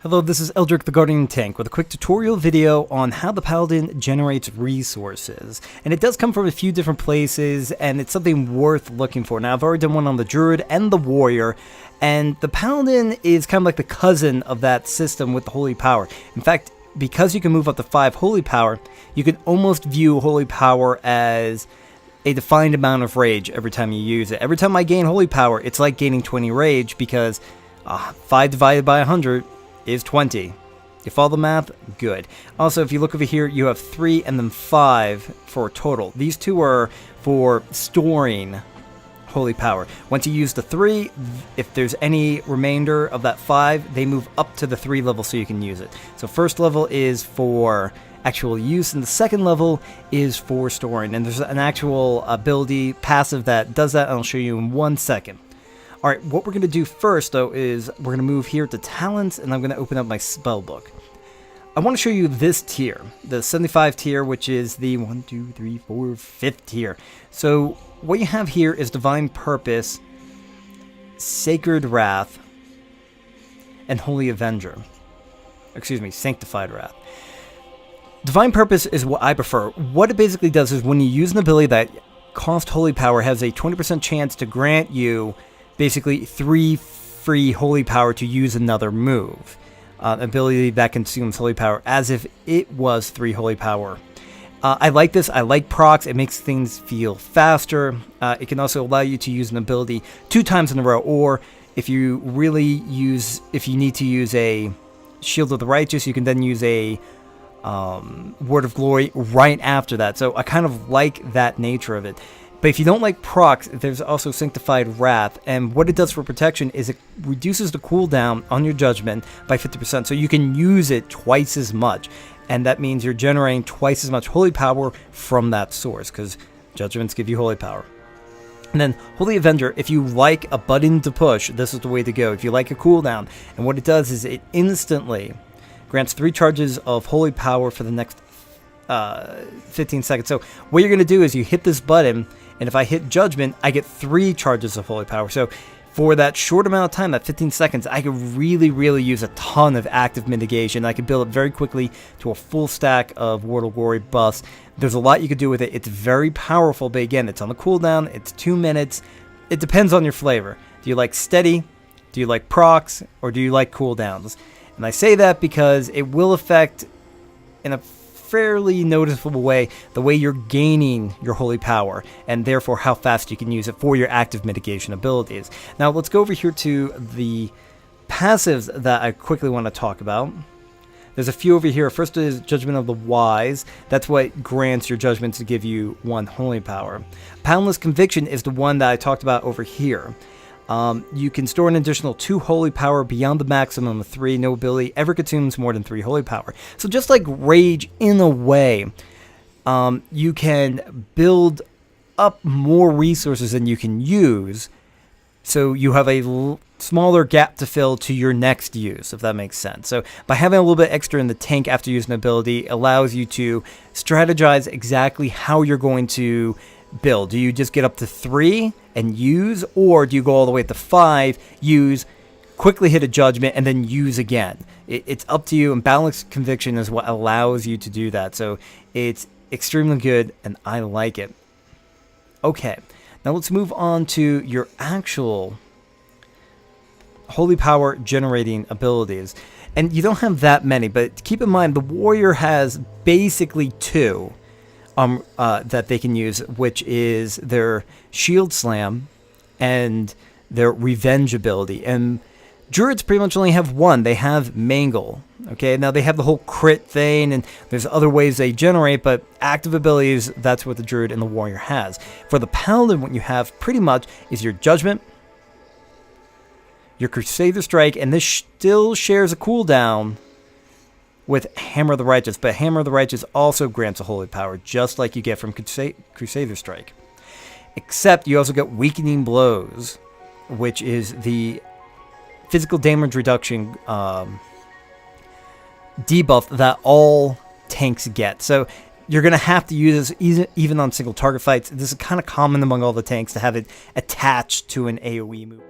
Hello, this is Eldoric The Guardian Tank with a quick tutorial video on how the Paladin generates resources. And it does come from a few different places, and it's something worth looking for. Now, I've already done one on the Druid and the Warrior, and the Paladin is kind of like the cousin of that system with the Holy Power. In fact, because you can move up to 5 Holy Power, you can almost view Holy Power as a defined amount of rage every time you use it. Every time I gain Holy Power, it's like gaining 20 rage because 5 divided by 100 is 20. You follow the math? Good. Also, if you look over here, you have 3 and then 5 for total. These two are for storing Holy Power. Once you use the 3, if there's any remainder of that 5, they move up to the 3 level so you can use it. So first level is for actual use, and the second level is for storing. And there's an actual ability, passive, that does that, and I'll show you in 1 second. Alright, what we're going to do first, though, is we're going to move here to Talents, and I'm going to open up my spell book. I want to show you this tier, the 75 tier, which is the 5th tier. So, what you have here is Divine Purpose, Sacred Wrath, and Holy Avenger. Excuse me, Sanctified Wrath. Divine Purpose is what I prefer. What it basically does is when you use an ability that costs Holy Power, has a 20% chance to grant you basically 3 free Holy Power to use another move. Ability that consumes Holy Power as if it was 3 Holy Power. I like this. I like procs. It makes things feel faster. It can also allow you to use an ability 2 times in a row, or if you need to use a Shield of the Righteous, you can then use a Word of Glory right after that. So I kind of like that nature of it. But if you don't like procs, there's also Sanctified Wrath, and what it does for protection is it reduces the cooldown on your judgment by 50%, so you can use it twice as much, and that means you're generating twice as much Holy Power from that source, because judgments give you Holy Power. And then Holy Avenger, if you like a button to push, this is the way to go. If you like a cooldown, and what it does is it instantly grants 3 charges of Holy Power for the next 15 seconds. So what you're going to do is you hit this button, and if I hit Judgment, I get 3 charges of Holy Power. So for that short amount of time, that 15 seconds, I could really use a ton of active mitigation. I could build it very quickly to a full stack of Word of Glory buffs. There's a lot you could do with it. It's very powerful, but again, it's on the cooldown. It's 2 minutes. It depends on your flavor. Do you like steady? Do you like procs? Or do you like cooldowns? And I say that because it will affect, in a fairly noticeable way, the way you're gaining your Holy Power, and therefore how fast you can use it for your active mitigation abilities. Now let's go over here to the passives that I quickly want to talk about. There's a few over here. First is Judgment of the Wise. That's what grants your judgments to give you 1 Holy Power. Boundless Conviction is the one that I talked about over here. You can store an additional 2 Holy Power beyond the maximum of 3. No ability ever consumes more than 3 Holy Power. So just like Rage, in a way, you can build up more resources than you can use, so you have a smaller gap to fill to your next use, if that makes sense. So by having a little bit extra in the tank after using an ability allows you to strategize exactly how you're going to build. Do you just get up to 3 and use, or do you go all the way to 5, use, quickly hit a judgment, and then use again? It's up to you, and Balanced Conviction is what allows you to do that. So it's extremely good, and I like it. Okay, now let's move on to your actual Holy Power generating abilities. And you don't have that many, but keep in mind the Warrior has basically 2 that they can use, which is their Shield Slam and their Revenge ability. And Druids pretty much only have 1. They have Mangle. Okay, now they have the whole crit thing, and there's other ways they generate, but active abilities, that's what the Druid and the Warrior has. For the Paladin, what you have pretty much is your Judgment, your Crusader Strike, and this still shares a cooldown with Hammer of the Righteous, but Hammer of the Righteous also grants a Holy Power, just like you get from Crusader Strike. Except you also get Weakening Blows, which is the physical damage reduction debuff that all tanks get. So you're going to have to use this even on single target fights. This is kind of common among all the tanks to have it attached to an AoE move.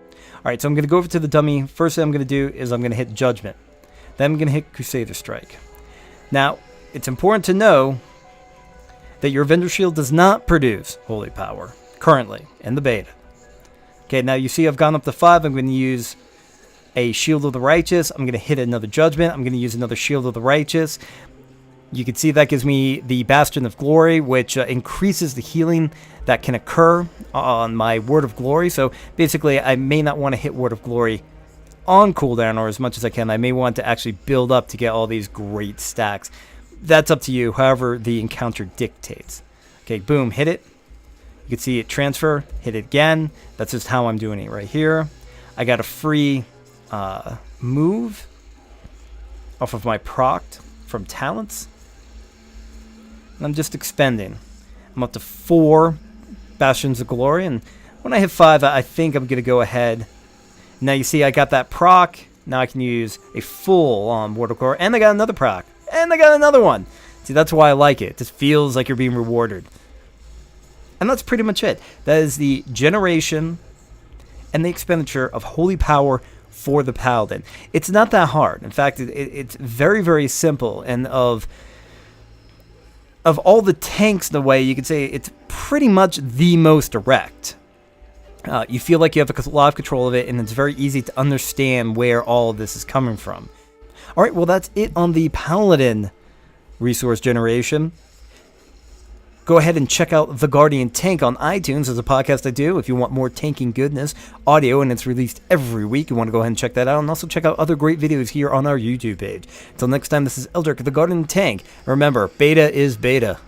Alright, so I'm going to go over to the dummy. First thing I'm going to do is I'm going to hit Judgment. Then I'm going to hit Crusader Strike. Now, it's important to know that your vendor shield does not produce holy power currently in the beta. Okay, now you see I've gone up to 5. I'm going to use a Shield of the Righteous. I'm going to hit another Judgment. I'm going to use another Shield of the Righteous. You can see that gives me the Bastion of Glory, which increases the healing that can occur on my Word of Glory. So basically, I may not want to hit Word of Glory on cooldown or as much as I can. I may want to actually build up to get all these great stacks. That's up to you, however the encounter dictates. Okay, boom, hit it. You can see it transfer, hit it again. That's just how I'm doing it right here. I got a free move off of my proct from talents. And I'm just expending. I'm up to 4 Bastions of Glory, and when I hit 5, I think I'm going to go ahead. Now you see I got that proc. Now I can use a full Word of Glory, and I got another proc, and I got another one. See, that's why I like it. It just feels like you're being rewarded. And that's pretty much it. That is the generation and the expenditure of holy power for the Paladin. It's not that hard. In fact, it's very, very simple. And of all the tanks in a way, you could say it's pretty much the most direct. You feel like you have a lot of control of it, and it's very easy to understand where all of this is coming from. Alright, well that's it on the Paladin resource generation. Go ahead and check out The Guardian Tank on iTunes. There's a podcast I do if you want more tanking goodness, audio, and it's released every week. You want to go ahead and check that out, and also check out other great videos here on our YouTube page. Until next time, this is Eldoric The Guardian Tank. Remember, beta is beta.